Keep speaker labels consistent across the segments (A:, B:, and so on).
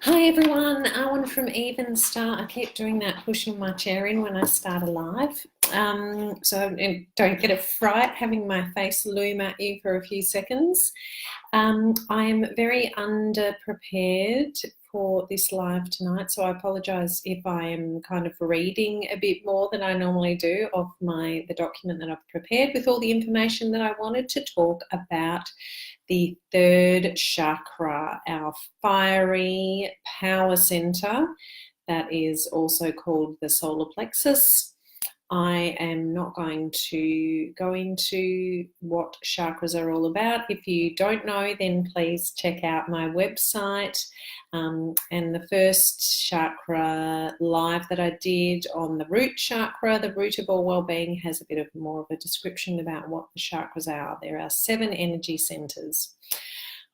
A: Hi everyone, Alan from Even Start. I keep doing that, pushing my chair in when I start a live. So don't get a fright having my face loom at you for a few seconds. I'm very underprepared for this live tonight, so I apologise if I am kind of reading a bit more than I normally do of the document that I've prepared with all the information that I wanted to talk about the third chakra, our fiery power center, that is also called the solar plexus. I am not going to go into what chakras are all about. If you don't know, then please check out my website. And the first chakra live that I did on the root chakra, the root of all well-being, has a bit of more of a description about what the chakras are. There are 7 energy centers.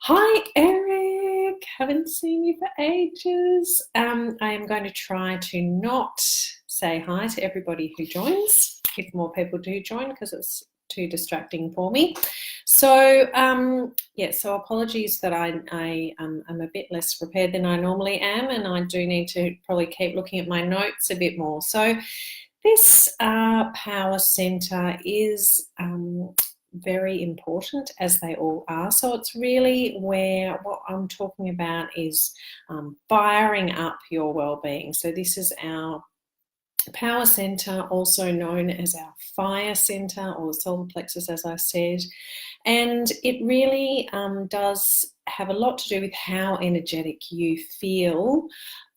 A: Hi, Eric. Haven't seen you for ages. I am going to try to not say hi to everybody who joins, if more people do join, because it's too distracting for me. So, so apologies that I'm a bit less prepared than I normally am, and I do need to probably keep looking at my notes a bit more. So this power center is very important, as they all are. So it's really where what I'm talking about is firing up your well-being. So this is our power center, also known as our fire center, or the solar plexus, as I said. And it really does have a lot to do with how energetic you feel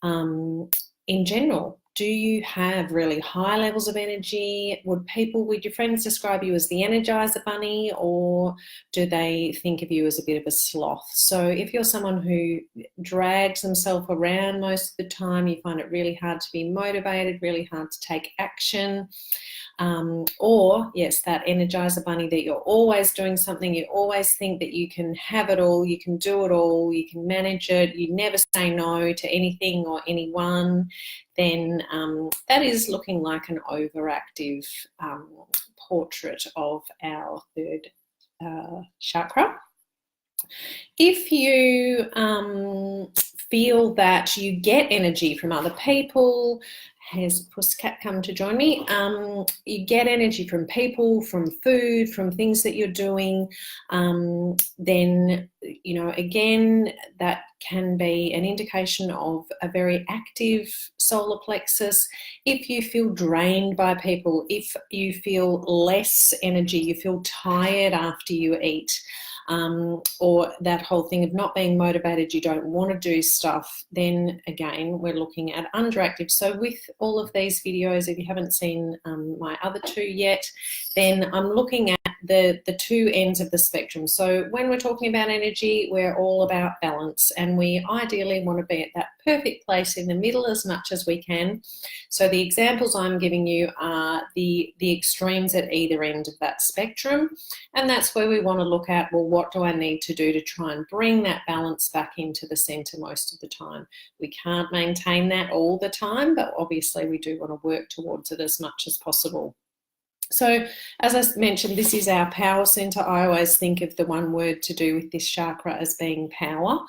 A: in general. Do you have really high levels of energy? Would your friends describe you as the Energizer Bunny, or do they think of you as a bit of a sloth? So if you're someone who drags themselves around most of the time, you find it really hard to be motivated, really hard to take action, or yes, that Energizer Bunny, that you're always doing something, you always think that you can have it all, you can do it all, you can manage it, you never say no to anything or anyone, then that is looking like an overactive portrait of our third chakra. If you feel that you get energy from other people, has Pussycat come to join me? You get energy from people, from food, from things that you're doing, then, again, that can be an indication of a very active solar plexus. If you feel drained by people, if you feel less energy, you feel tired after you eat, or that whole thing of not being motivated, you don't want to do stuff, then again, we're looking at underactive. So with all of these videos, if you haven't seen my other 2 yet, then I'm looking at the 2 ends of the spectrum. So when we're talking about energy, we're all about balance, and we ideally want to be at that perfect place in the middle as much as we can. So the examples I'm giving you are the extremes at either end of that spectrum, and that's where we want to look at, well, what do I need to do to try and bring that balance back into the center most of the time? We can't maintain that all the time, but obviously we do want to work towards it as much as possible. So as I mentioned, this is our power center. I always think of the one word to do with this chakra as being power.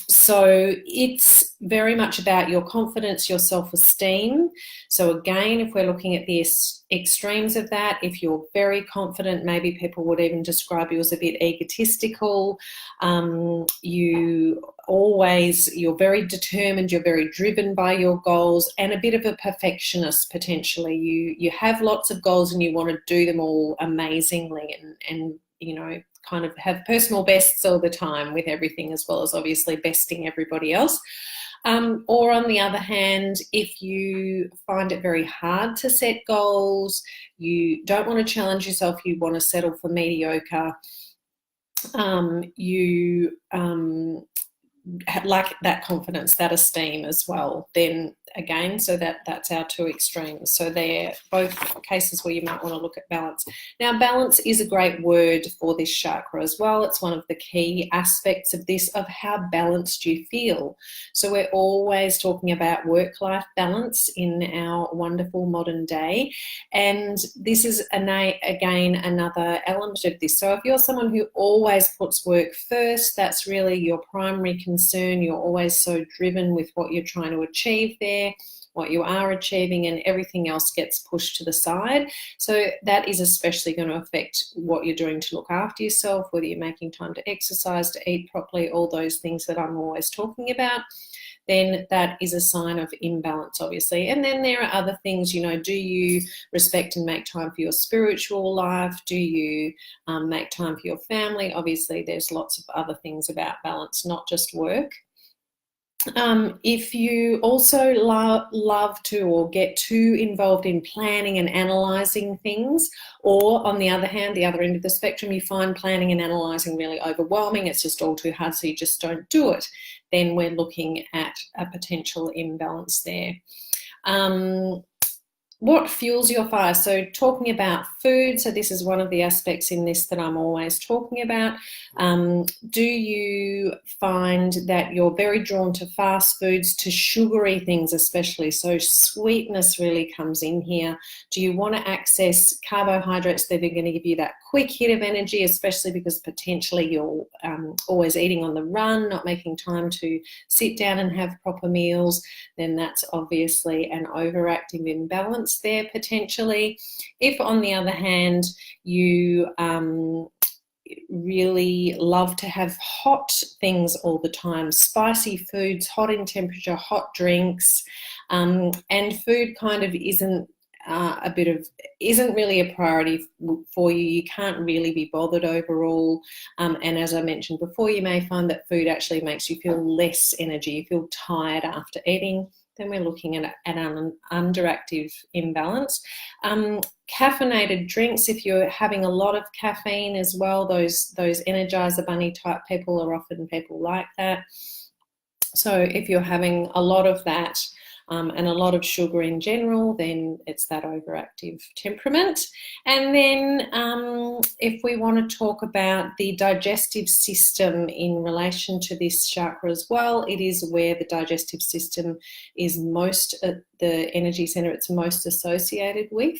A: So it's very much about your confidence, your self-esteem. So again, if we're looking at the extremes of that, if you're very confident, maybe people would even describe you as a bit egotistical. You're very determined, you're very driven by your goals, and a bit of a perfectionist potentially. You have lots of goals and you want to do them all amazingly, and kind of have personal bests all the time with everything, as well as obviously besting everybody else. Or on the other hand, if you find it very hard to set goals, you don't want to challenge yourself, you want to settle for mediocre, you lack that confidence, that esteem as well, then again, so that's our two extremes. So they're both cases where you might want to look at balance. Now, balance is a great word for this chakra as well. It's one of the key aspects of this, of how balanced you feel. So we're always talking about work-life balance in our wonderful modern day. And this is, again, another element of this. So if you're someone who always puts work first, that's really your primary concern. You're always so driven with what you're trying to achieve there, what you are achieving, and everything else gets pushed to the side. So that is especially going to affect what you're doing to look after yourself, whether you're making time to exercise, to eat properly, all those things that I'm always talking about. Then that is a sign of imbalance, obviously. And then there are other things, you know, do you respect and make time for your spiritual life? Do you make time for your family? Obviously, there's lots of other things about balance, not just work. If you also love to or get too involved in planning and analysing things, or on the other hand, the other end of the spectrum, you find planning and analysing really overwhelming, it's just all too hard, so you just don't do it, then we're looking at a potential imbalance there. What fuels your fire? So talking about food, so this is one of the aspects in this that I'm always talking about. Do you find that you're very drawn to fast foods, to sugary things especially? So sweetness really comes in here. Do you want to access carbohydrates that are going to give you that quick hit of energy, especially because potentially you're always eating on the run, not making time to sit down and have proper meals? Then that's obviously an overactive imbalance there potentially. If on the other hand you really love to have hot things all the time, spicy foods, hot in temperature, hot drinks, and food kind of isn't really a priority for you, you can't really be bothered overall, and as I mentioned before, you may find that food actually makes you feel less energy, you feel tired after eating, then we're looking at an underactive imbalance. Caffeinated drinks, if you're having a lot of caffeine as well, those Energizer Bunny type people are often people like that. So if you're having a lot of that, and a lot of sugar in general, then it's that overactive temperament. And then if we want to talk about the digestive system in relation to this chakra as well, it is where the digestive system is most, the energy center it's most associated with.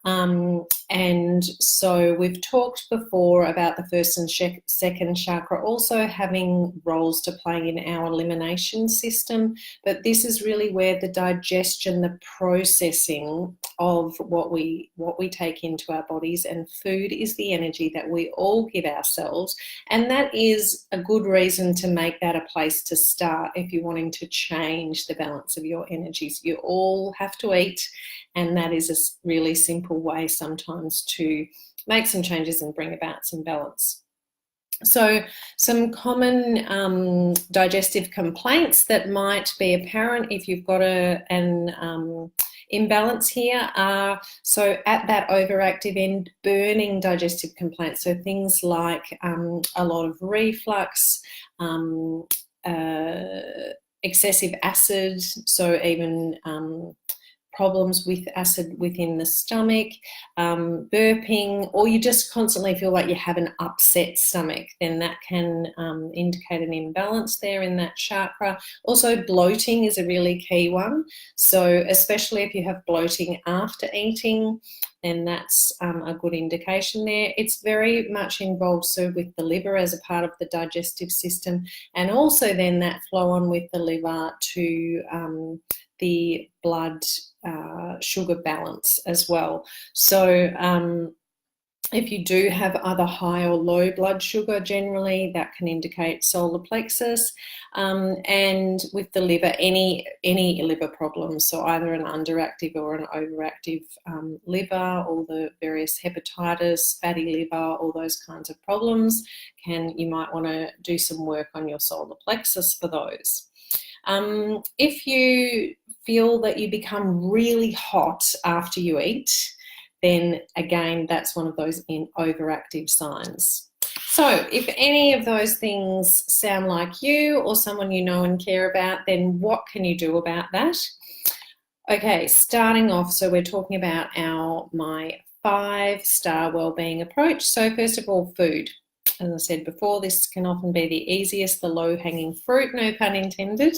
A: And so we've talked before about the first and second chakra also having roles to play in our elimination system, but this is really where the digestion, the processing of what we take into our bodies, and food is the energy that we all give ourselves, and that is a good reason to make that a place to start if you're wanting to change the balance of your energies. You all have to eat, and that is a really simple way sometimes to make some changes and bring about some balance. So some common digestive complaints that might be apparent if you've got an imbalance here are, so at that overactive end, burning digestive complaints. So things like a lot of reflux, excessive acid, so even problems with acid within the stomach, burping, or you just constantly feel like you have an upset stomach, then that can indicate an imbalance there in that chakra. Also, bloating is a really key one. So especially if you have bloating after eating, then that's a good indication there. It's very much involved with the liver as a part of the digestive system, and also then that flow on with the liver to the blood sugar balance as well. So if you do have either high or low blood sugar, generally that can indicate solar plexus, and with the liver, any liver problems, so either an underactive or an overactive liver, all the various hepatitis, fatty liver, all those kinds of problems, you might want to do some work on your solar plexus for those. If you feel that you become really hot after you eat, then again, that's one of those overactive signs. So if any of those things sound like you or someone you know and care about, then what can you do about that? Okay, starting off, so we're talking about my 5-star wellbeing approach. So first of all, food. As I said before, this can often be the easiest, the low-hanging fruit, no pun intended.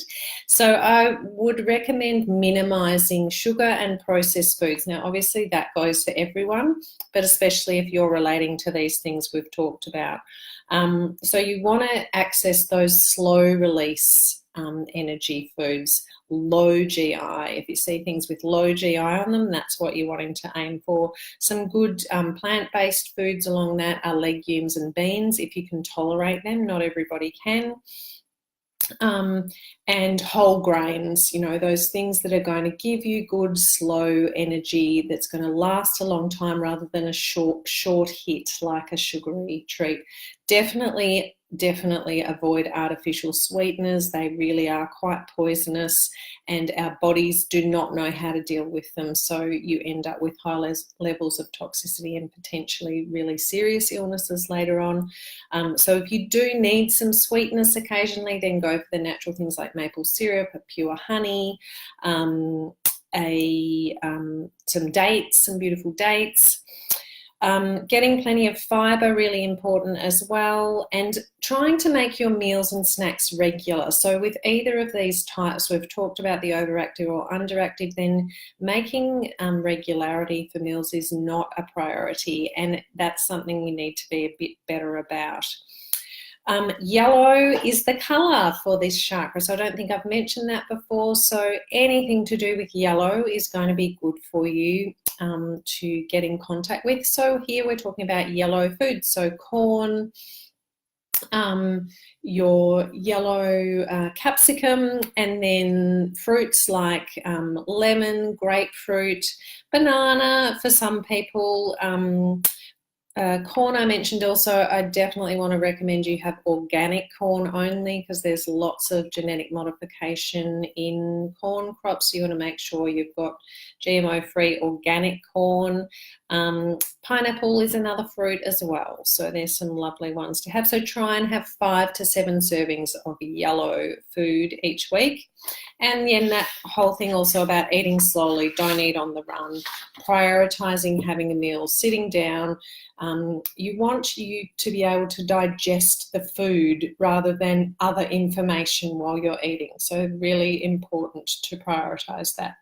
A: So I would recommend minimizing sugar and processed foods. Now, obviously that goes for everyone, but especially if you're relating to these things we've talked about. So you want to access those slow release energy foods, low GI. If you see things with low GI on them, that's what you're wanting to aim for. Some good plant-based foods along that are legumes and beans, if you can tolerate them. Not everybody can. And whole grains, you know, those things that are going to give you good, slow energy that's going to last a long time rather than a short hit like a sugary treat. Definitely avoid artificial sweeteners. They really are quite poisonous, and our bodies do not know how to deal with them. So you end up with high levels of toxicity and potentially really serious illnesses later on. So if you do need some sweetness occasionally, then go for the natural things like maple syrup, a pure honey, some dates, some beautiful dates. Getting plenty of fibre, really important as well, and trying to make your meals and snacks regular. So with either of these types, we've talked about the overactive or underactive, then making regularity for meals is not a priority, and that's something you need to be a bit better about. Yellow is the colour for this chakra, so I don't think I've mentioned that before. So anything to do with yellow is going to be good for you to get in contact with. So here we're talking about yellow foods, so corn, your yellow capsicum, and then fruits like lemon, grapefruit, banana for some people. Corn I mentioned also. I definitely want to recommend you have organic corn only, because there's lots of genetic modification in corn crops. So you want to make sure you've got GMO-free organic corn. Pineapple is another fruit as well. So there's some lovely ones to have. So try and have 5 to 7 servings of yellow food each week. And then that whole thing also about eating slowly, don't eat on the run, prioritizing having a meal, sitting down. You want you to be able to digest the food rather than other information while you're eating. So really important to prioritize that.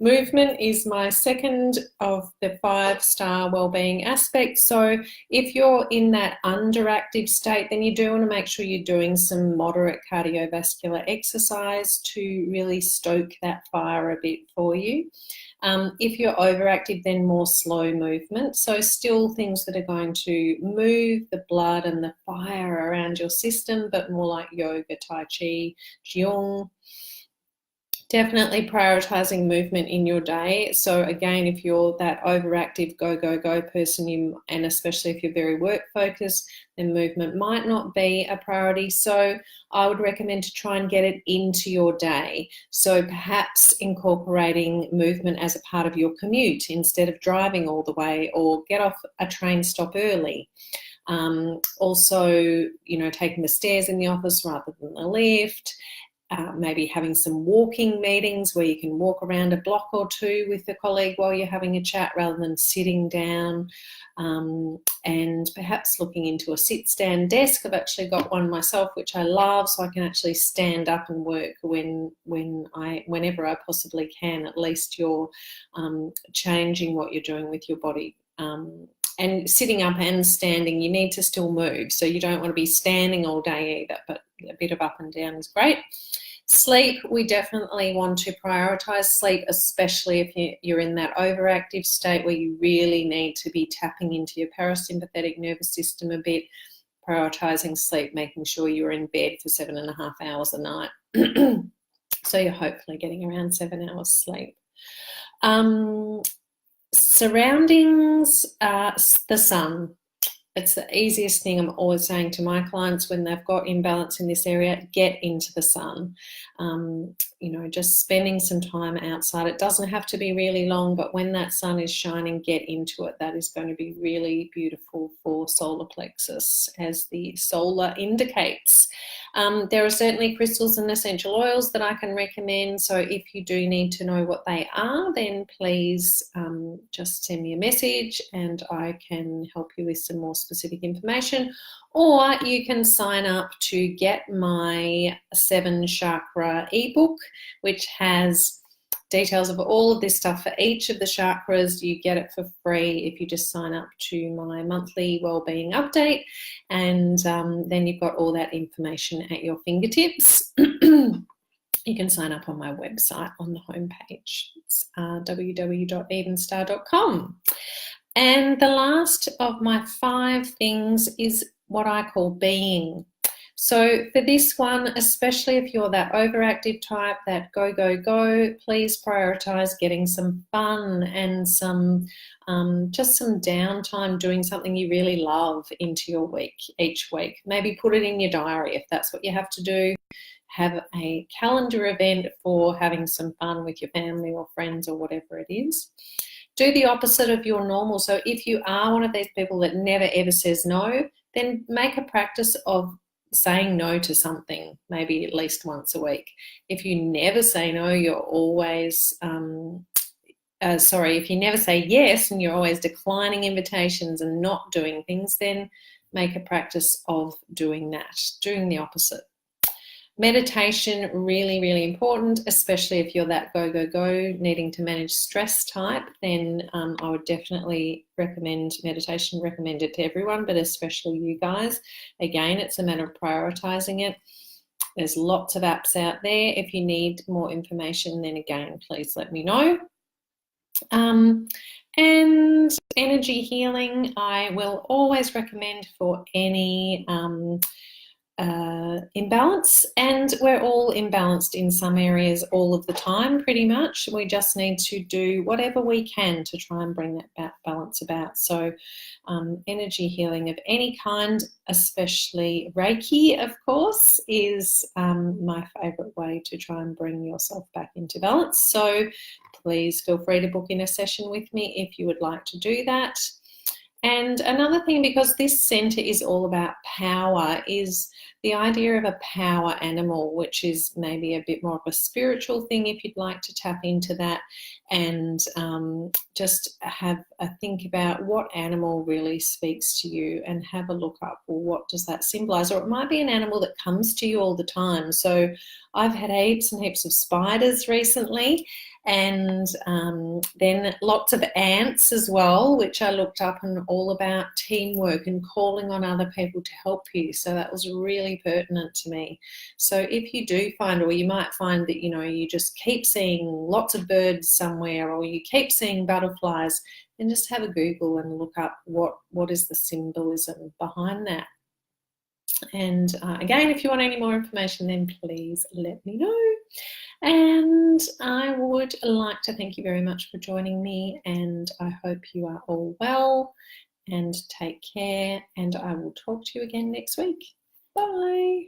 A: Movement is my second of the 5-star wellbeing aspects. So if you're in that underactive state, then you do want to make sure you're doing some moderate cardiovascular exercise to really stoke that fire a bit for you. If you're overactive, then more slow movement. So still things that are going to move the blood and the fire around your system, but more like yoga, tai chi, qigong. Definitely prioritizing movement in your day. So again, if you're that overactive go person, and especially if you're very work focused, then movement might not be a priority. So I would recommend to try and get it into your day. So perhaps incorporating movement as a part of your commute instead of driving all the way, or get off a train stop early. Also, you know, taking the stairs in the office rather than the lift. Maybe having some walking meetings where you can walk around a block or two with a colleague while you're having a chat rather than sitting down, and perhaps looking into a sit-stand desk. I've actually got one myself, which I love, so I can actually stand up and work whenever I possibly can. At least you're changing what you're doing with your body. And sitting up and standing, you need to still move. So you don't want to be standing all day either, but a bit of up and down is great. Sleep, we definitely want to prioritize sleep, especially if you're in that overactive state where you really need to be tapping into your parasympathetic nervous system a bit. Prioritizing sleep, making sure you're in bed for 7.5 hours a night. So you're hopefully getting around 7 hours sleep. Surroundings, the sun. It's the easiest thing I'm always saying to my clients when they've got imbalance in this area: get into the sun. You know, just spending some time outside. It doesn't have to be really long, but when that sun is shining, get into it. That is going to be really beautiful for solar plexus, as the solar indicates. There are certainly crystals and essential oils that I can recommend. So if you do need to know what they are, then please just send me a message and I can help you with some more specific information. Or you can sign up to get my 7 chakra ebook, which has details of all of this stuff for each of the chakras. You get it for free if you just sign up to my monthly wellbeing update, and then you've got all that information at your fingertips. You can sign up on my website on the homepage. It's www.evenstar.com. And the last of my 5 things is what I call being. So for this one, especially if you're that overactive type, that go, go, go, please prioritize getting some fun and some just some downtime doing something you really love into your week each week. Maybe put it in your diary if that's what you have to do. Have a calendar event for having some fun with your family or friends or whatever it is. Do the opposite of your normal. So if you are one of these people that never ever says no, then make a practice of saying no to something, maybe at least once a week. If you never say no, you're always, if you never say yes and you're always declining invitations and not doing things, then make a practice of doing that, doing the opposite. Meditation, really, really important, especially if you're that go, go, go, needing to manage stress type, then I would definitely recommend meditation, recommend it to everyone, but especially you guys. Again, it's a matter of prioritizing it. There's lots of apps out there. If you need more information, then again, please let me know. And energy healing, I will always recommend for any imbalance, and we're all imbalanced in some areas all of the time pretty much. We just need to do whatever we can to try and bring that balance about. So energy healing of any kind, especially Reiki, of course, is my favourite way to try and bring yourself back into balance. So please feel free to book in a session with me if you would like to do that. And another thing, because this centre is all about power, is the idea of a power animal, which is maybe a bit more of a spiritual thing if you'd like to tap into that, and just have a think about what animal really speaks to you and have a look up, well, what does that symbolise? Or it might be an animal that comes to you all the time. So I've had heaps and heaps of spiders recently, and then lots of ants as well, which I looked up, and all about teamwork and calling on other people to help you. So that was really pertinent to me. So if you do find, or you might find that, you know, you just keep seeing lots of birds somewhere, or you keep seeing butterflies, then just have a Google and look up what is the symbolism behind that. And again, if you want any more information, then please let me know. And I would like to thank you very much for joining me, and I hope you are all well, and take care, and I will talk to you again next week. Bye.